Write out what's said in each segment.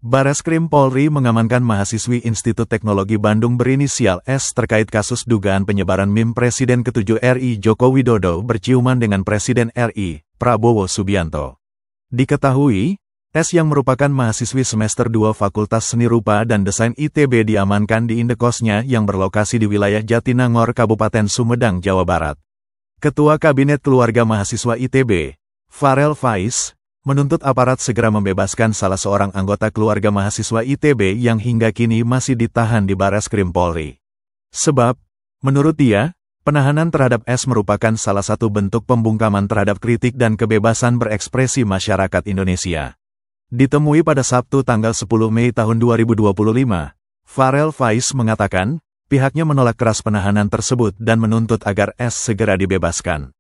Bareskrim Polri mengamankan mahasiswi Institut Teknologi Bandung berinisial S terkait kasus dugaan penyebaran meme Presiden ke-7 RI Joko Widodo berciuman dengan Presiden RI, Prabowo Subianto. Diketahui, S yang merupakan mahasiswi semester 2 Fakultas Seni Rupa dan Desain ITB diamankan di indekosnya yang berlokasi di wilayah Jatinangor, Kabupaten Sumedang, Jawa Barat. Ketua Kabinet Keluarga Mahasiswa ITB, Farel Faiz, menuntut aparat segera membebaskan salah seorang anggota keluarga mahasiswa ITB yang hingga kini masih ditahan di Bareskrim Polri. Sebab, menurut dia, penahanan terhadap S merupakan salah satu bentuk pembungkaman terhadap kritik dan kebebasan berekspresi masyarakat Indonesia. Ditemui pada Sabtu tanggal 10 Mei tahun 2025, Farel Faiz mengatakan, pihaknya menolak keras penahanan tersebut dan menuntut agar S segera dibebaskan.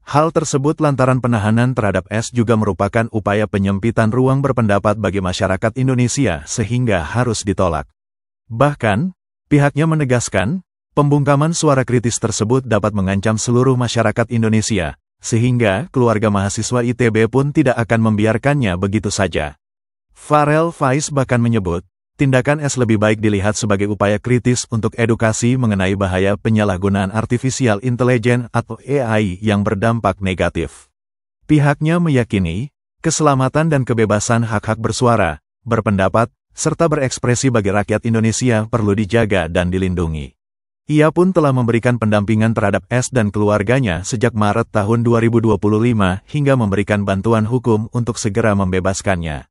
Hal tersebut lantaran penahanan terhadap S juga merupakan upaya penyempitan ruang berpendapat bagi masyarakat Indonesia sehingga harus ditolak. Bahkan, pihaknya menegaskan, pembungkaman suara kritis tersebut dapat mengancam seluruh masyarakat Indonesia, sehingga keluarga mahasiswa ITB pun tidak akan membiarkannya begitu saja. Farel Faiz bahkan menyebut, tindakan S lebih baik dilihat sebagai upaya kritis untuk edukasi mengenai bahaya penyalahgunaan artificial intelligence atau AI yang berdampak negatif. Pihaknya meyakini, keselamatan dan kebebasan hak-hak bersuara, berpendapat, serta berekspresi bagi rakyat Indonesia perlu dijaga dan dilindungi. Ia pun telah memberikan pendampingan terhadap S dan keluarganya sejak Maret tahun 2025 hingga memberikan bantuan hukum untuk segera membebaskannya.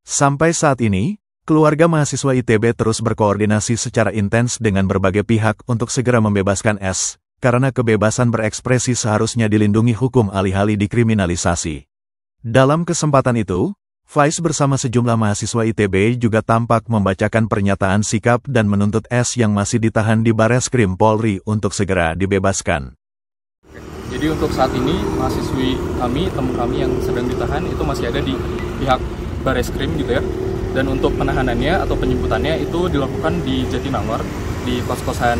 Sampai saat ini, keluarga mahasiswa ITB terus berkoordinasi secara intens dengan berbagai pihak untuk segera membebaskan S, karena kebebasan berekspresi seharusnya dilindungi hukum alih-alih dikriminalisasi. Dalam kesempatan itu, Faiz bersama sejumlah mahasiswa ITB juga tampak membacakan pernyataan sikap dan menuntut S yang masih ditahan di Bareskrim Polri untuk segera dibebaskan. Jadi untuk saat ini, mahasiswi kami, teman kami yang sedang ditahan itu masih ada di pihak Bareskrim gitu ya. Dan untuk penahanannya atau penjemputannya itu dilakukan di Jatinangor, di kos-kosan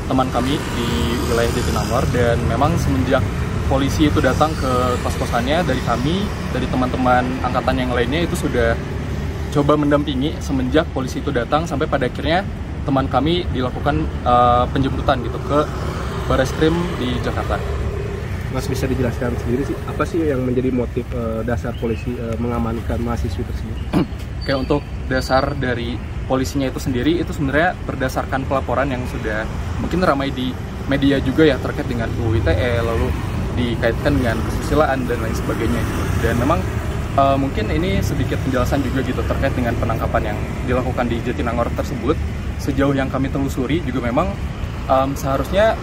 teman kami di wilayah Jatinangor. Dan memang semenjak polisi itu datang ke kos-kosannya, dari kami, dari teman-teman angkatan yang lainnya itu sudah coba mendampingi semenjak polisi itu datang sampai pada akhirnya teman kami dilakukan penjemputan gitu ke Bareskrim di Jakarta. Mas, bisa dijelaskan sendiri sih, apa sih yang menjadi motif dasar polisi mengamankan mahasiswi tersebut? Kayak untuk dasar dari polisinya itu sendiri, itu sebenarnya berdasarkan pelaporan yang sudah mungkin ramai di media juga ya, terkait dengan UU ITE, lalu dikaitkan dengan kesusilaan dan lain sebagainya gitu. Dan memang mungkin ini sedikit penjelasan juga gitu terkait dengan penangkapan yang dilakukan di Jatinangor tersebut. Sejauh yang kami telusuri juga memang seharusnya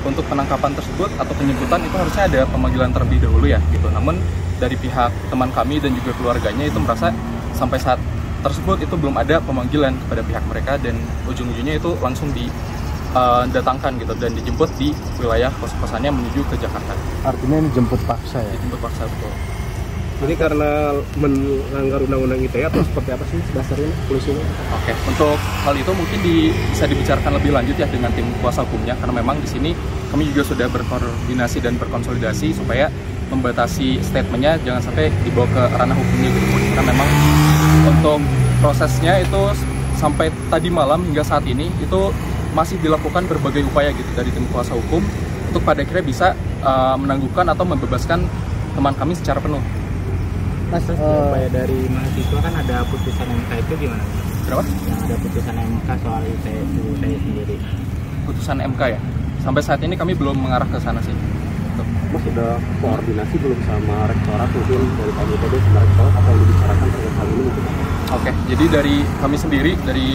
untuk penangkapan tersebut atau penjemputan itu harusnya ada pemanggilan terlebih dahulu ya gitu. Namun dari pihak teman kami dan juga keluarganya itu merasa sampai saat tersebut itu belum ada pemanggilan kepada pihak mereka, dan ujung-ujungnya itu langsung didatangkan gitu dan dijemput di wilayah kos-kosannya menuju ke Jakarta. Artinya ini jemput paksa ya? Dijemput paksa, betul. Ini karena melanggar undang-undang ITE atau seperti apa sih dasarnya polisinya? Oke, untuk hal itu mungkin bisa dibicarakan lebih lanjut ya dengan tim kuasa hukumnya, karena memang di sini kami juga sudah berkoordinasi dan berkonsolidasi supaya membatasi statementnya jangan sampai dibawa ke ranah hukumnya gitu. Karena memang untuk prosesnya itu sampai tadi malam hingga saat ini itu masih dilakukan berbagai upaya gitu dari tim kuasa hukum untuk pada akhirnya bisa menangguhkan atau membebaskan teman kami secara penuh. Mas, upaya dari mahasiswa kan ada putusan MK itu gimana? Kenapa? Yang ada putusan MK soal ITE sendiri. Putusan MK ya? Sampai saat ini kami belum mengarah ke sana sih. Mas, sudah koordinasi belum sama rektorat mungkin dari KMITB sama rektorat, apa yang dibicarakan terkait hal ini mungkin? Oke, jadi dari kami sendiri, dari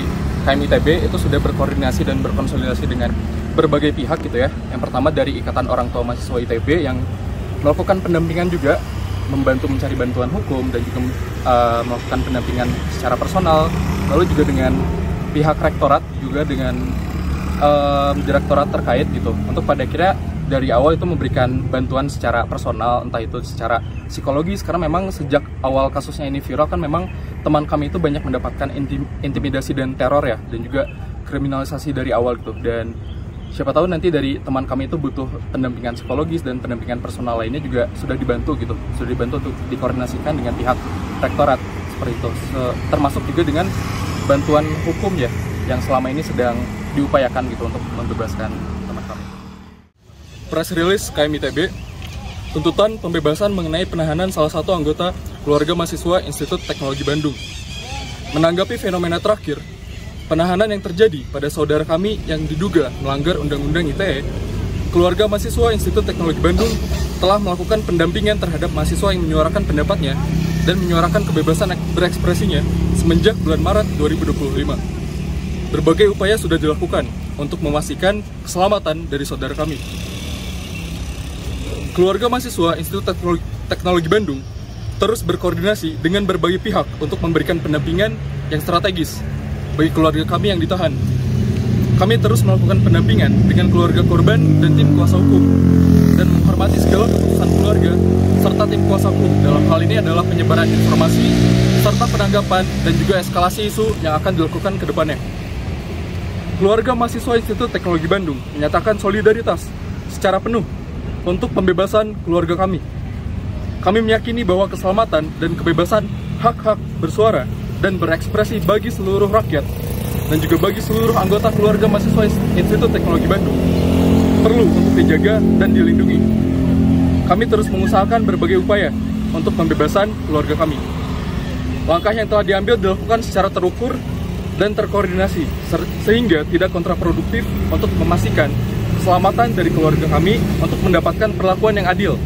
KMITB itu sudah berkoordinasi dan berkonsolidasi dengan berbagai pihak gitu ya. Yang pertama dari Ikatan Orang Tua Mahasiswa ITB yang melakukan pendampingan juga, membantu mencari bantuan hukum dan juga melakukan pendampingan secara personal. Lalu juga dengan pihak rektorat, juga dengan direktorat terkait gitu, untuk pada akhirnya dari awal itu memberikan bantuan secara personal, entah itu secara psikologis, karena memang sejak awal kasusnya ini viral kan memang teman kami itu banyak mendapatkan intimidasi dan teror ya, dan juga kriminalisasi dari awal gitu. Dan siapa tahu nanti dari teman kami itu butuh pendampingan psikologis dan pendampingan personal lainnya juga sudah dibantu gitu, sudah dibantu untuk dikoordinasikan dengan pihak rektorat seperti itu. Termasuk juga dengan bantuan hukum ya, yang selama ini sedang diupayakan gitu untuk membebaskan teman kami. Press release KMITB, tuntutan pembebasan mengenai penahanan salah satu anggota keluarga mahasiswa Institut Teknologi Bandung. Menanggapi fenomena terakhir, penahanan yang terjadi pada saudara kami yang diduga melanggar Undang-Undang ITE, keluarga mahasiswa Institut Teknologi Bandung telah melakukan pendampingan terhadap mahasiswa yang menyuarakan pendapatnya dan menyuarakan kebebasan berekspresinya semenjak bulan Maret 2025. Berbagai upaya sudah dilakukan untuk memastikan keselamatan dari saudara kami. Keluarga mahasiswa Institut Teknologi Bandung terus berkoordinasi dengan berbagai pihak untuk memberikan pendampingan yang strategis bagi keluarga kami yang ditahan. Kami terus melakukan pendampingan dengan keluarga korban dan tim kuasa hukum, dan menghormati segala keputusan keluarga serta tim kuasa hukum. Dalam hal ini adalah penyebaran informasi, serta penanggapan dan juga eskalasi isu yang akan dilakukan ke depannya. Keluarga mahasiswa Institut Teknologi Bandung menyatakan solidaritas secara penuh untuk pembebasan keluarga kami. Kami meyakini bahwa keselamatan dan kebebasan hak-hak bersuara dan berekspresi bagi seluruh rakyat dan juga bagi seluruh anggota keluarga mahasiswa Institut Teknologi Bandung perlu untuk dijaga dan dilindungi. Kami terus mengusahakan berbagai upaya untuk pembebasan keluarga kami. Langkah yang telah diambil dilakukan secara terukur dan terkoordinasi sehingga tidak kontraproduktif untuk memastikan keselamatan dari keluarga kami untuk mendapatkan perlakuan yang adil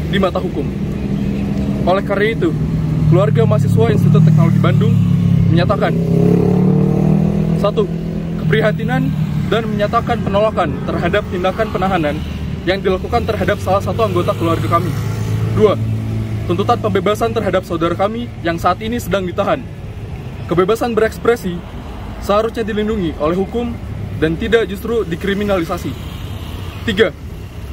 di mata hukum. Oleh karena itu, keluarga mahasiswa Institut Teknologi Bandung menyatakan 1. Keprihatinan dan menyatakan penolakan terhadap tindakan penahanan yang dilakukan terhadap salah satu anggota keluarga kami. 2. Tuntutan pembebasan terhadap saudara kami yang saat ini sedang ditahan. Kebebasan berekspresi seharusnya dilindungi oleh hukum dan tidak justru dikriminalisasi. 3.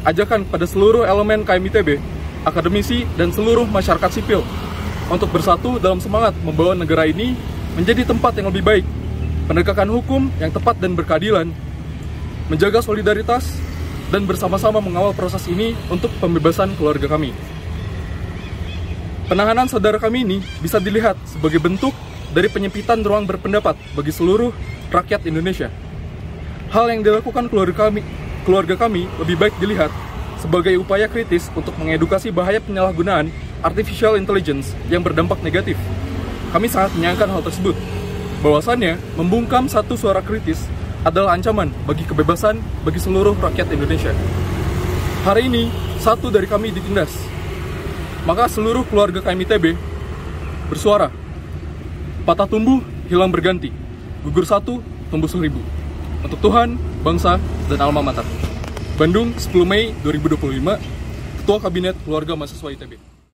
Ajakan pada seluruh elemen KMITB, akademisi, dan seluruh masyarakat sipil untuk bersatu dalam semangat membawa negara ini menjadi tempat yang lebih baik, penegakan hukum yang tepat dan berkeadilan, menjaga solidaritas, dan bersama-sama mengawal proses ini untuk pembebasan keluarga kami. Penahanan saudara kami ini bisa dilihat sebagai bentuk dari penyempitan ruang berpendapat bagi seluruh rakyat Indonesia. Hal yang dilakukan keluarga kami lebih baik dilihat sebagai upaya kritis untuk mengedukasi bahaya penyalahgunaan artificial intelligence yang berdampak negatif. Kami sangat menyayangkan hal tersebut. Bahwasannya, membungkam satu suara kritis adalah ancaman bagi kebebasan bagi seluruh rakyat Indonesia. Hari ini, satu dari kami ditindas. Maka seluruh keluarga KMITB bersuara, patah tumbuh, hilang berganti. Gugur satu, tumbuh 1000. Untuk Tuhan, bangsa, dan alma mater. Bandung, 10 Mei 2025, Ketua Kabinet Keluarga Mahasiswa ITB.